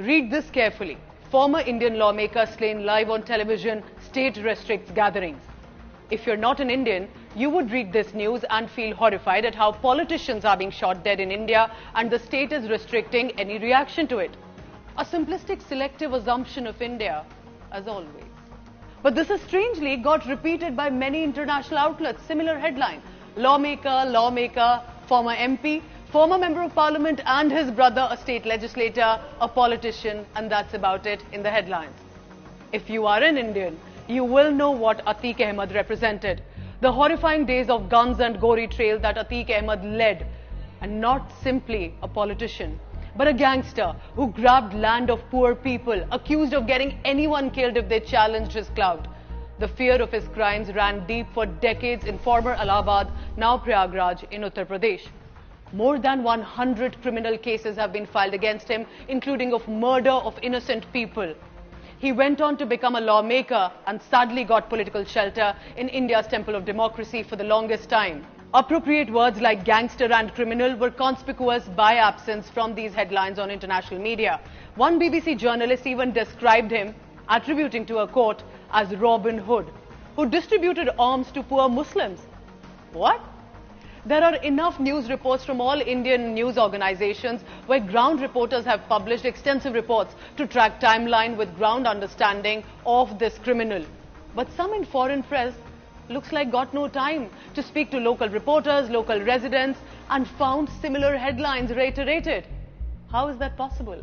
Read this carefully. Former Indian lawmaker slain live on television, state restricts gatherings. If you're not an Indian, you would read this news and feel horrified at how politicians are being shot dead in India and the state is restricting any reaction to it. A simplistic selective assumption of India, as always. But this has strangely got repeated by many international outlets. Similar headline: lawmaker, former MP, former member of parliament and his brother a state legislator, a politician, and that's about it in the headlines. If you are an Indian, you will know what Atiq Ahmed represented. The horrifying days of guns and gory trail that Atiq Ahmed led, and not simply a politician, but a gangster who grabbed land of poor people, accused of getting anyone killed if they challenged his clout. The fear of his crimes ran deep for decades in former Allahabad, now Prayagraj in Uttar Pradesh. More than 100 criminal cases have been filed against him, including of murder of innocent people. He went on to become a lawmaker and sadly got political shelter in India's temple of democracy for the longest time. Appropriate words like gangster and criminal were conspicuous by absence from these headlines on international media. One BBC journalist even described him, attributing to a court, as Robin Hood, who distributed arms to poor Muslims. What? There are enough news reports from all Indian news organizations where ground reporters have published extensive reports to track timeline with ground understanding of this criminal. But some in foreign press looks like got no time to speak to local reporters, local residents, and found similar headlines reiterated. How is that possible?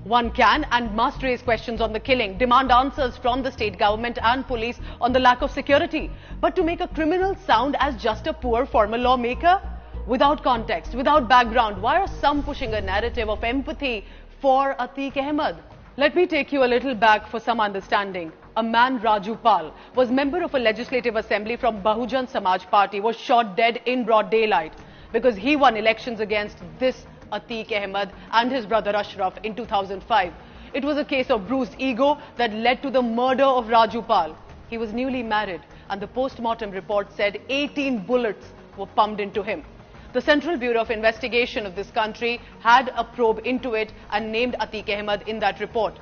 One can and must raise questions on the killing, demand answers from the state government and police on the lack of security. But to make a criminal sound as just a poor former lawmaker, without context, without background, why are some pushing a narrative of empathy for Atiq Ahmed? Let me take you a little back for some understanding. A man, Raju Pal, was member of a legislative assembly from Bahujan Samaj Party, was shot dead in broad daylight because he won elections against this Atiq Ahmed and his brother Ashraf in 2005. It was a case of bruised ego that led to the murder of Raju Pal. He was newly married and the post-mortem report said 18 bullets were pumped into him. The Central Bureau of Investigation of this country had a probe into it and named Atiq Ahmed in that report.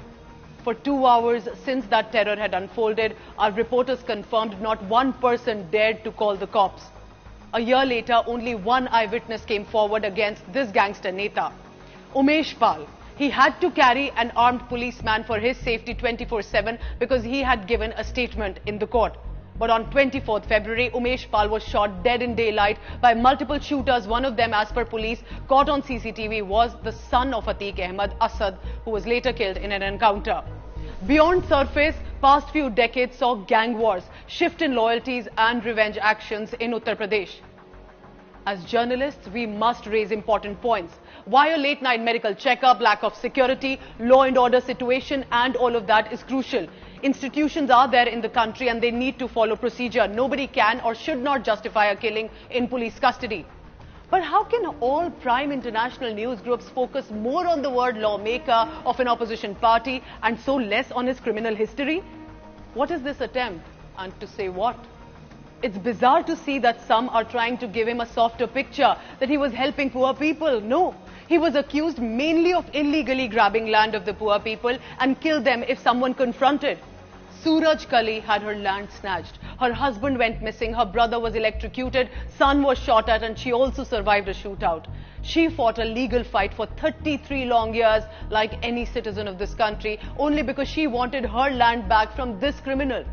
For 2 hours since that terror had unfolded, our reporters confirmed not one person dared to call the cops. A year later, only one eyewitness came forward against this gangster Neta, Umesh Pal. He had to carry an armed policeman for his safety 24/7 because he had given a statement in the court. But on 24th February, Umesh Pal was shot dead in daylight by multiple shooters. One of them, as per police, caught on CCTV, was the son of Atiq Ahmed, Asad, who was later killed in an encounter. Beyond surface, past few decades saw gang wars, shift in loyalties and revenge actions in Uttar Pradesh. As journalists, we must raise important points. Why a late-night medical checkup, lack of security, law and order situation, and all of that is crucial. Institutions are there in the country and they need to follow procedure. Nobody can or should not justify a killing in police custody. But how can all prime international news groups focus more on the word lawmaker of an opposition party and so less on his criminal history? What is this attempt, and to say what? It's bizarre to see that some are trying to give him a softer picture, that he was helping poor people. No, he was accused mainly of illegally grabbing land of the poor people and killed them if someone confronted. Suraj Kali had her land snatched. Her husband went missing, her brother was electrocuted, son was shot at, and she also survived a shootout. She fought a legal fight for 33 long years like any citizen of this country, only because she wanted her land back from this criminal.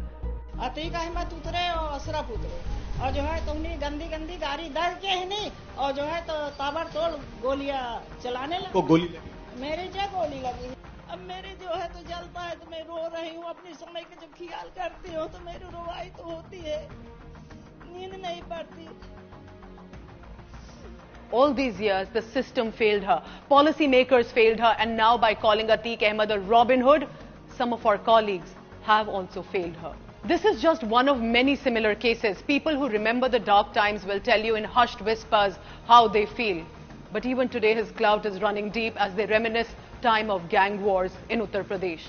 Atiq Ahmad उतरे और अशरफ उतरे और जो है तो उन्हें गंदी गंदी गाड़ी दर्ज के ही नहीं और जो है तो ताबड़तोड़ गोलियां चलाने लगे। गोली मेरे जो गोली लगी, अब मेरे जो है तो जलता है तो मैं रो रही हूँ। अपनी समय का जब ख्याल करती हूँ तो मेरी रुवाई तो होती है, नींद नहीं पड़ती। All these years, the system failed her, policy makers failed her, and now by calling Atiq Ahmed a Robin Hood, some of our colleagues have also failed her. This is just one of many similar cases. People who remember the dark times will tell you in hushed whispers how they feel. But even today, his clout is running deep as they reminisce time of gang wars in Uttar Pradesh.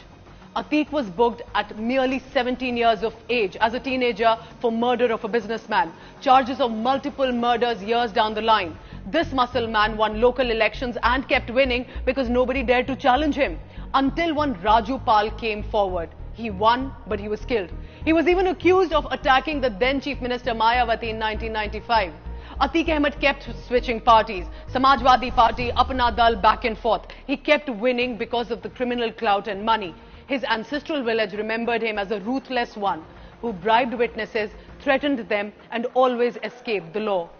Atiq was booked at merely 17 years of age as a teenager for murder of a businessman. Charges of multiple murders years down the line. This muscle man won local elections and kept winning because nobody dared to challenge him. until one Raju Pal came forward. He won, but he was killed. He was even accused of attacking the then Chief Minister Mayawati in 1995. Atiq Ahmed kept switching parties. Samajwadi Party, Apna Dal, back and forth. He kept winning because of the criminal clout and money. His ancestral village remembered him as a ruthless one who bribed witnesses, threatened them, and always escaped the law.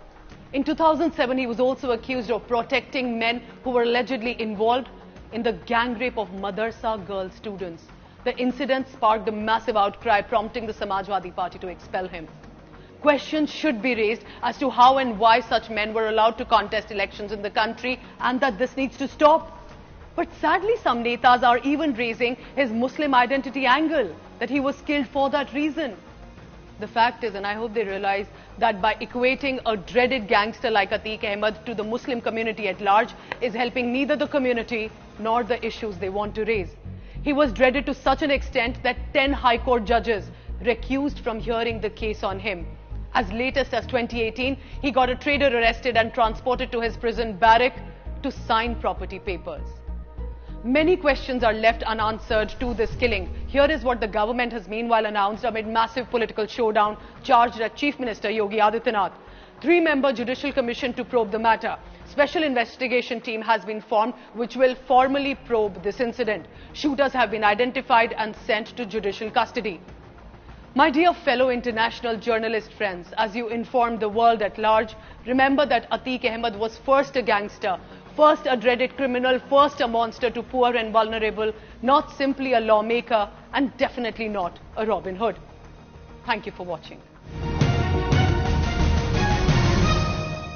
In 2007, he was also accused of protecting men who were allegedly involved in the gang rape of Madarsa girl students. The incident sparked a massive outcry, prompting the Samajwadi Party to expel him. Questions should be raised as to how and why such men were allowed to contest elections in the country, and that this needs to stop. But sadly, some netas are even raising his Muslim identity angle, that he was killed for that reason. The fact is, and I hope they realize, that by equating a dreaded gangster like Atiq Ahmed to the Muslim community at large is helping neither the community nor the issues they want to raise. He was dreaded to such an extent that 10 High Court judges recused from hearing the case on him. As latest as 2018, he got a trader arrested and transported to his prison barrack to sign property papers. Many questions are left unanswered to this killing. Here is what the government has meanwhile announced amid massive political showdown charged at Chief Minister Yogi Adityanath. 3-member Judicial Commission to probe the matter. Special investigation team has been formed which will formally probe this incident. Shooters have been identified and sent to judicial custody. My dear fellow international journalist friends, as you inform the world at large, remember that Atiq Ahmed was first a gangster, first a dreaded criminal, first a monster to poor and vulnerable, not simply a lawmaker, and definitely not a Robin Hood. Thank you for watching.